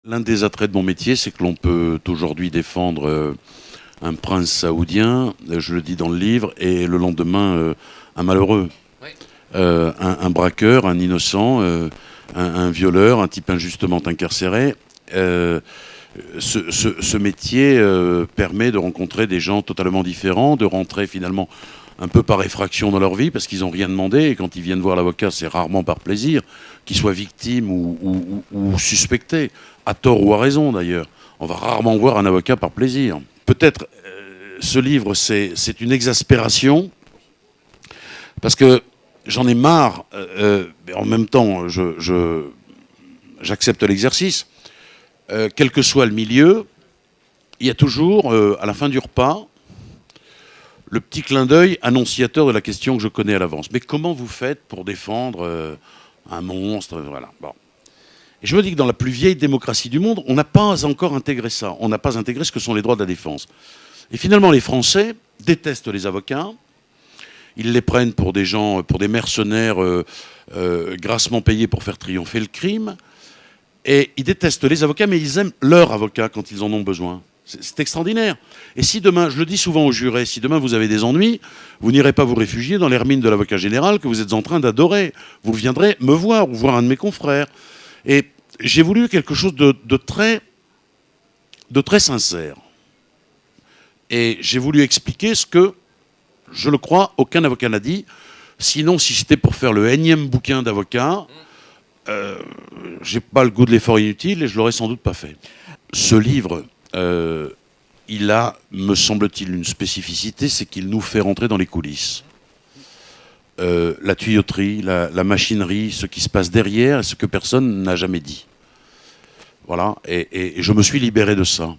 L'un des attraits de mon métier, c'est que l'on peut aujourd'hui défendre un prince saoudien, je le dis dans le livre, et le lendemain, un malheureux. Oui. Un braqueur, un innocent, un violeur, un type injustement incarcéré. Ce métier permet de rencontrer des gens totalement différents, de rentrer finalement un peu par effraction dans leur vie parce qu'ils n'ont rien demandé, et quand ils viennent voir l'avocat, c'est rarement par plaisir, qu'ils soient victimes ou suspectés, à tort ou à raison d'ailleurs. On va rarement voir un avocat par plaisir. Peut-être ce livre, c'est une exaspération parce que j'en ai marre, mais en même temps, j'accepte l'exercice. Quel que soit le milieu, il y a toujours, à la fin du repas, le petit clin d'œil annonciateur de la question que je connais à l'avance. Mais comment vous faites pour défendre un monstre, voilà. Bon. Et je me dis que dans la plus vieille démocratie du monde, on n'a pas encore intégré ça. On n'a pas intégré ce que sont les droits de la défense. Et finalement, les Français détestent les avocats. Ils les prennent pour des gens, pour des mercenaires grassement payés pour faire triompher le crime. Et ils détestent les avocats, mais ils aiment leurs avocats quand ils en ont besoin. C'est extraordinaire. Et si demain, je le dis souvent aux jurés, si demain vous avez des ennuis, vous n'irez pas vous réfugier dans l'hermine de l'avocat général que vous êtes en train d'adorer. Vous viendrez me voir ou voir un de mes confrères. Et j'ai voulu quelque chose de très sincère. Et j'ai voulu expliquer ce que, je le crois, aucun avocat n'a dit. Sinon, si c'était pour faire le énième bouquin d'avocat, j'ai pas le goût de l'effort inutile et je l'aurais sans doute pas fait. Ce livre, il a, me semble-t-il, une spécificité, c'est qu'il nous fait rentrer dans les coulisses. La tuyauterie, la machinerie, ce qui se passe derrière et ce que personne n'a jamais dit. Voilà, et je me suis libéré de ça.